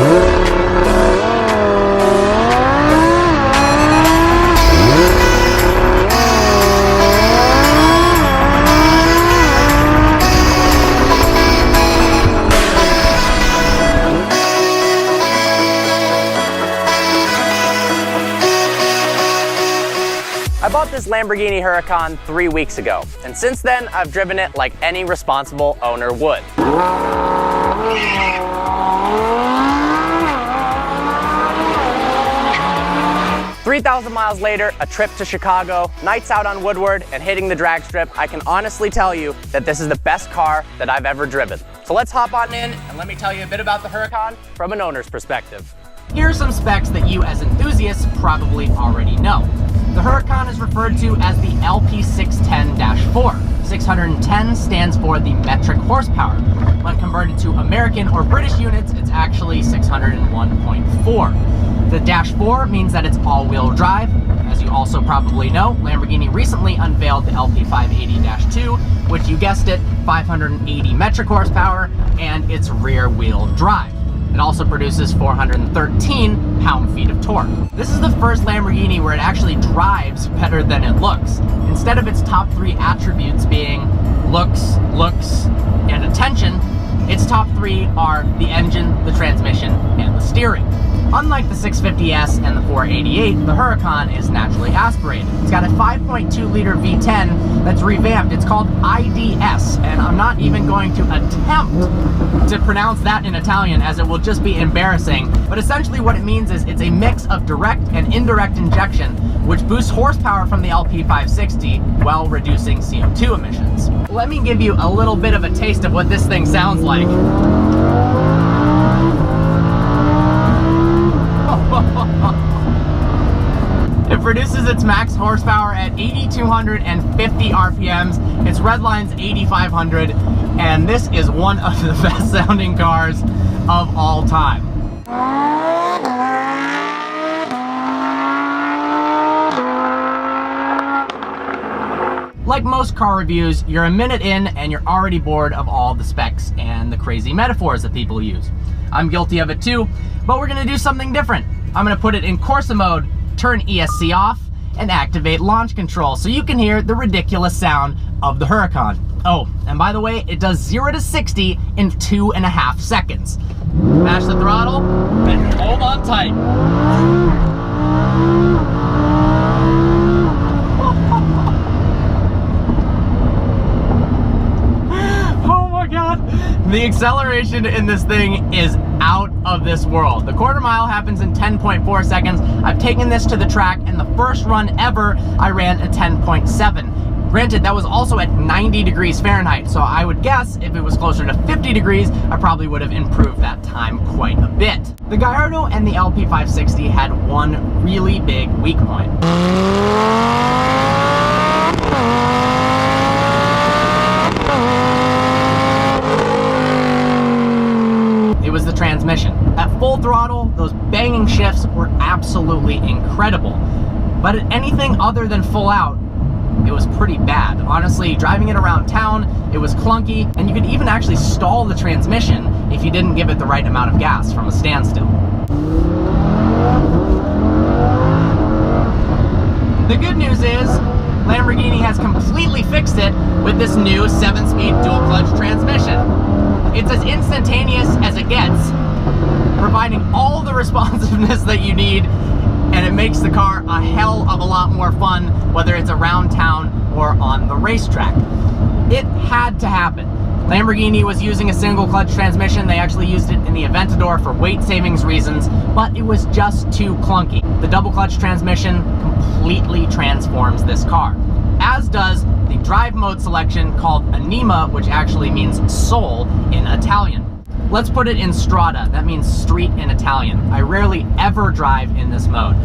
I bought this Lamborghini Huracan 3 weeks ago, and since then I've driven it like any responsible owner would. 3,000 miles later, a trip to Chicago, nights out on Woodward, and hitting the drag strip, I can honestly tell you that this is the best car that I've ever driven. So let's hop on in and let me tell you a bit about the Huracan from an owner's perspective. Here are some specs that you as enthusiasts probably already know. The Huracan is referred to as the LP610-4. 610 stands for the metric horsepower. When converted to American or British units, it's actually 601.4. The -4 means that it's all-wheel drive. As you also probably know, Lamborghini recently unveiled the LP580-2, which, you guessed it, 580 metric horsepower, and it's rear-wheel drive. It also produces 413 pound-feet of torque. This is the first Lamborghini where it actually drives better than it looks. Instead of its top 3 attributes being looks, and attention, its top 3 are the engine, the transmission, and the steering. Unlike the 650S and the 488, the Huracan is naturally aspirated. It's got a 5.2-liter V10 that's revamped. It's called IDS, and I'm not even going to attempt to pronounce that in Italian, as it will just be embarrassing. But essentially what it means is it's a mix of direct and indirect injection, which boosts horsepower from the LP560 while reducing CO2 emissions. Let me give you a little bit of a taste of what this thing sounds like. It produces its max horsepower at 8,250 RPMs. Its redline's 8,500, and this is one of the best sounding cars of all time. Like most car reviews, you're a minute in and you're already bored of all the specs and the crazy metaphors that people use. I'm guilty of it too, but we're gonna do something different. I'm gonna put it in Corsa mode, turn ESC off, and activate launch control so you can hear the ridiculous sound of the Huracan. Oh, and by the way, it does 0 to 60 in 2.5 seconds. Mash the throttle and hold on tight. The acceleration in this thing is out of this world. The quarter mile happens in 10.4 seconds. I've taken this to the track, and the first run ever, I ran a 10.7. Granted, that was also at 90 degrees Fahrenheit, so I would guess if it was closer to 50 degrees, I probably would have improved that time quite a bit. The Gallardo and the LP560 had one really big weak point. It was the transmission. At full throttle, those banging shifts were absolutely incredible. But at anything other than full out, it was pretty bad. Honestly, driving it around town, it was clunky, and you could even actually stall the transmission if you didn't give it the right amount of gas from a standstill. The good news is, Lamborghini has completely fixed it with this new 7-speed dual-clutch transmission. It's as instantaneous as it gets, providing all the responsiveness that you need, and it makes the car a hell of a lot more fun, whether it's around town or on the racetrack. It had to happen. Lamborghini was using a single clutch transmission. They actually used it in the Aventador for weight savings reasons, but it was just too clunky. The double clutch transmission completely transforms this car, as does the drive mode selection called Anima, which actually means soul in Italian. Let's put it in Strada, that means street in Italian. I rarely ever drive in this mode.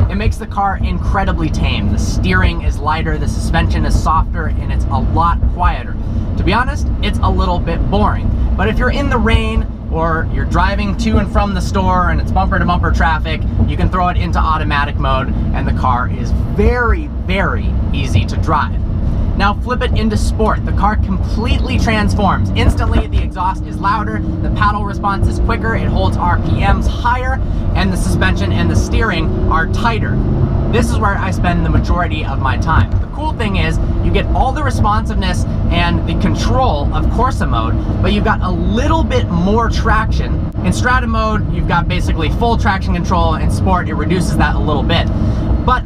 It makes the car incredibly tame. The steering is lighter, the suspension is softer, and it's a lot quieter. To be honest, it's a little bit boring. But if you're in the rain, or you're driving to and from the store and it's bumper-to-bumper traffic, you can throw it into automatic mode, and the car is very, very easy to drive. Now flip it into sport. The car completely transforms. Instantly, the exhaust is louder, the paddle response is quicker, it holds RPMs higher, and the suspension and the steering are tighter. This is where I spend the majority of my time. The cool thing is you get all the responsiveness and the control of Corsa mode, but you've got a little bit more traction. In Strata mode, you've got basically full traction control. In Sport, it reduces that a little bit. But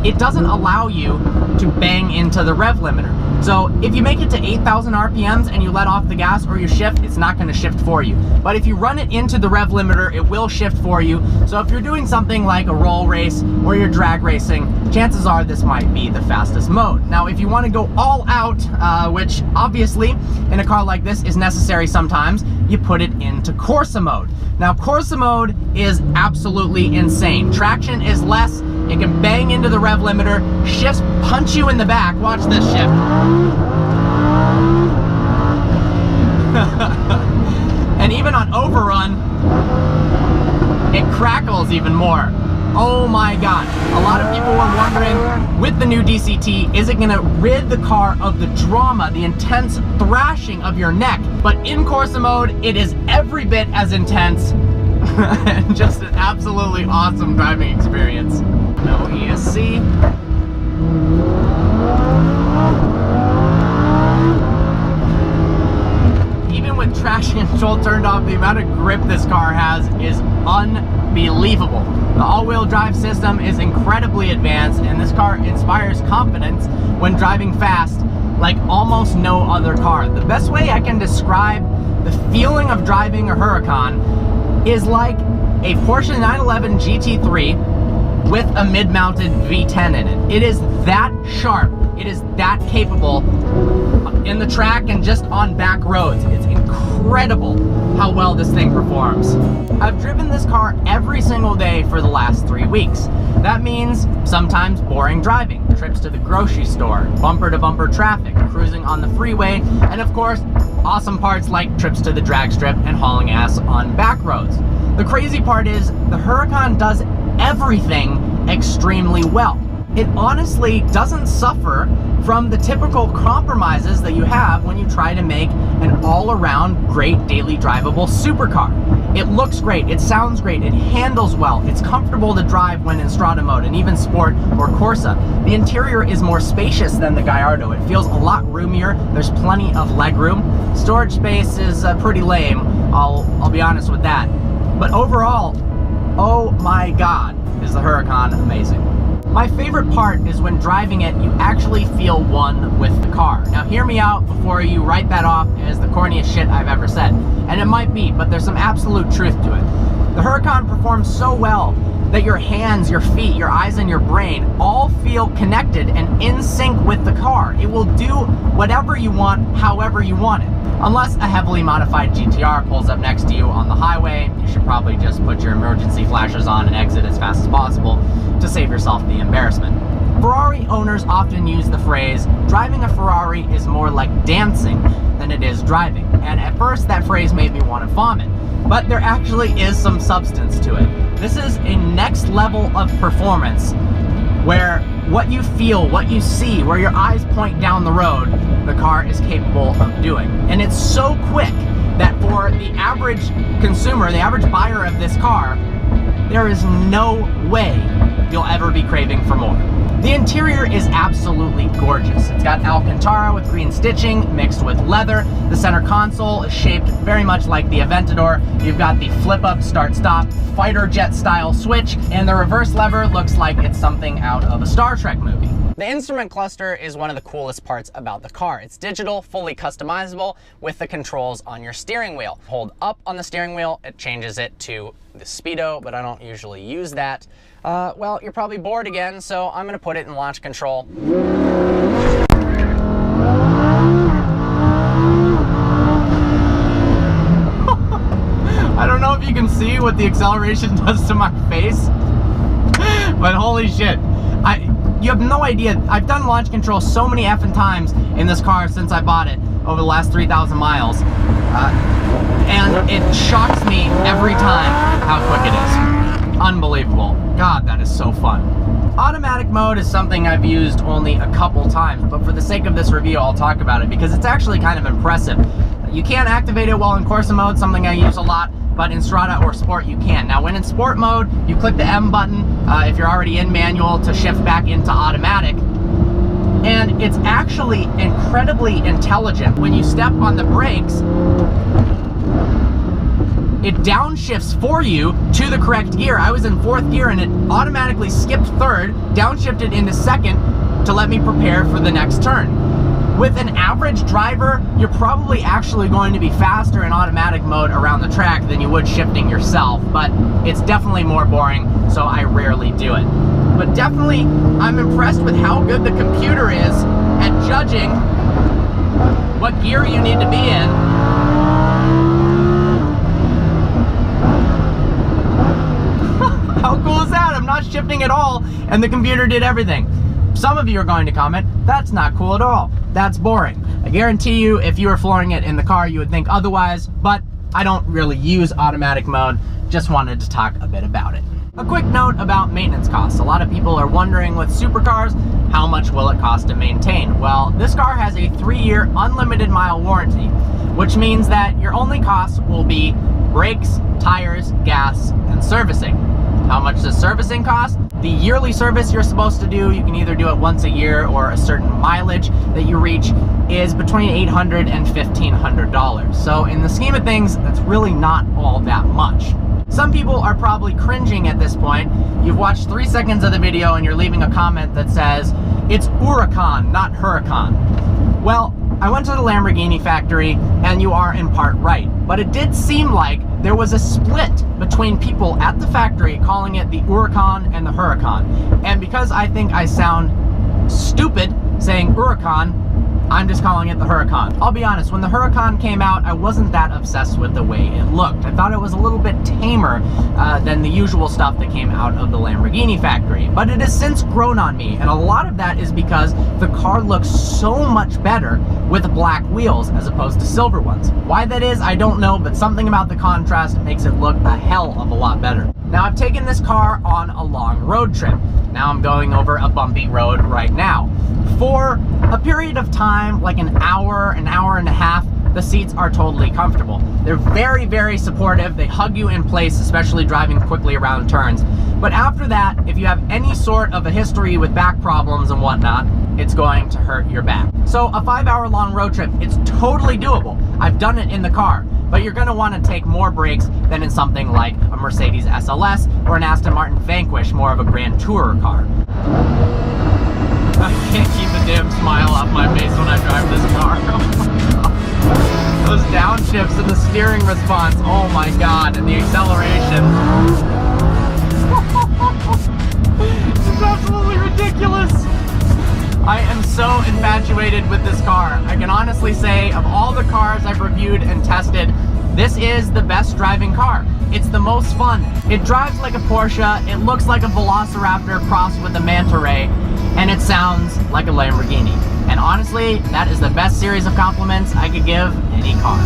it doesn't allow you to bang into the rev limiter. So if you make it to 8,000 RPMs and you let off the gas or you shift, it's not going to shift for you. But if you run it into the rev limiter, it will shift for you. So if you're doing something like a roll race or you're drag racing, chances are this might be the fastest mode. Now, if you want to go all out, which obviously in a car like this is necessary sometimes, you put it into Corsa mode. Now, Corsa mode is absolutely insane. Traction is less. It can bang into the rev limiter, shifts, punch you in the back. Watch this shift. And even on overrun, it crackles even more. Oh my God. A lot of people were wondering, with the new DCT, is it gonna rid the car of the drama, the intense thrashing of your neck? But in Corsa mode, it is every bit as intense and just an absolutely awesome driving experience. No ESC. Even with traction control turned off, the amount of grip this car has is unbelievable. The all-wheel drive system is incredibly advanced, and this car inspires confidence when driving fast like almost no other car. The best way I can describe the feeling of driving a Huracan is like a Porsche 911 GT3 with a mid-mounted V10 in it. It is that sharp. It is that capable in the track and just on back roads. It's incredible how well this thing performs. I've driven this car every single day for the last 3 weeks. That means sometimes boring driving, trips to the grocery store, bumper-to-bumper traffic, cruising on the freeway, and of course, awesome parts like trips to the drag strip and hauling ass on back roads. The crazy part is the Huracan does everything extremely well. It honestly doesn't suffer from the typical compromises that you have when you try to make an all-around great daily drivable supercar. It looks great, it sounds great, it handles well, it's comfortable to drive when in Strata mode and even Sport or Corsa. The interior is more spacious than the Gallardo. It feels a lot roomier. There's plenty of legroom. Storage space is pretty lame, I'll be honest with that. But overall, oh my God, is the Huracan amazing. My favorite part is when driving it, you actually feel one with the car. Now hear me out before you write that off as the corniest shit I've ever said. And it might be, but there's some absolute truth to it. The Huracan performs so well that your hands, your feet, your eyes, and your brain all feel connected and in sync with the car. It will do whatever you want, however you want it. Unless a heavily modified GTR pulls up next to you on the highway, you should probably just put your emergency flashers on and exit as fast as possible to save yourself the embarrassment. Ferrari owners often use the phrase, driving a Ferrari is more like dancing than it is driving. And at first that phrase made me want to vomit, but there actually is some substance to it. This is a next level of performance where what you feel, what you see, where your eyes point down the road, the car is capable of doing. And it's so quick that for the average consumer, the average buyer of this car, there is no way you'll ever be craving for more. The interior is absolutely gorgeous. It's got Alcantara with green stitching mixed with leather. The center console is shaped very much like the Aventador. You've got the flip-up start-stop fighter jet style switch, and the reverse lever looks like it's something out of a Star Trek movie. The instrument cluster is one of the coolest parts about the car. It's digital, fully customizable with the controls on your steering wheel. Hold up on the steering wheel, it changes it to the speedo, but I don't usually use that. Well, you're probably bored again, so I'm gonna put it in launch control. I don't know if you can see what the acceleration does to my face, but holy shit. You have no idea. I've done launch control so many effing times in this car since I bought it over the last 3,000 miles. And it shocks me every time how quick it is. Unbelievable. God, that is so fun. Automatic mode is something I've used only a couple times, but for the sake of this review, I'll talk about it because it's actually kind of impressive. You can't activate it while in Corsa mode, something I use a lot, but in Strada or Sport you can. Now when in Sport mode, you click the M button if you're already in manual to shift back into automatic. And it's actually incredibly intelligent. When you step on the brakes, it downshifts for you to the correct gear. I was in 4th gear and it automatically skipped 3rd, downshifted into 2nd to let me prepare for the next turn. With an average driver, you're probably actually going to be faster in automatic mode around the track than you would shifting yourself, but it's definitely more boring, so I rarely do it. But definitely, I'm impressed with how good the computer is at judging what gear you need to be in. How cool is that? I'm not shifting at all, and the computer did everything. Some of you are going to comment, that's not cool at all. That's boring. I guarantee you, if you were flooring it in the car, you would think otherwise, but I don't really use automatic mode. Just wanted to talk a bit about it. A quick note about maintenance costs. A lot of people are wondering with supercars, how much will it cost to maintain? Well, this car has a 3-year unlimited mile warranty, which means that your only costs will be brakes, tires, gas, and servicing. How much does servicing cost? The yearly service you're supposed to do, you can either do it once a year or a certain mileage that you reach, is between $800 and $1,500. So in the scheme of things, that's really not all that much. Some people are probably cringing at this point. You've watched 3 seconds of the video and you're leaving a comment that says, it's Huracan, not Huracan. Well, I went to the Lamborghini factory and you are in part right, but it did seem like there was a split between people at the factory calling it the Huracan and the Huracan. And because I think I sound stupid saying Huracan, I'm just calling it the Huracan. I'll be honest, when the Huracan came out, I wasn't that obsessed with the way it looked. I thought it was a little bit tamer than the usual stuff that came out of the Lamborghini factory. But it has since grown on me, and a lot of that is because the car looks so much better with black wheels as opposed to silver ones. Why that is, I don't know, but something about the contrast makes it look a hell of a lot better. Now, I've taken this car on a long road trip. Now I'm going over a bumpy road right now. For a period of time, like an hour and a half, the seats are totally comfortable. They're very, very supportive. They hug you in place, especially driving quickly around turns. But after that, if you have any sort of a history with back problems and whatnot, it's going to hurt your back. So a 5-hour-long road trip, it's totally doable. I've done it in the car, but you're gonna wanna take more breaks than in something like a Mercedes SLS or an Aston Martin Vanquish, more of a Grand Tourer car. I can't keep a damn smile off my face when I drive this car. Those downshifts and the steering response, oh my god, and the acceleration. It's absolutely ridiculous. I am so infatuated with this car. I can honestly say, of all the cars I've reviewed and tested, this is the best driving car. It's the most fun. It drives like a Porsche, it looks like a Velociraptor crossed with a Manta Ray, and it sounds like a Lamborghini. And honestly, that is the best series of compliments I could give any car.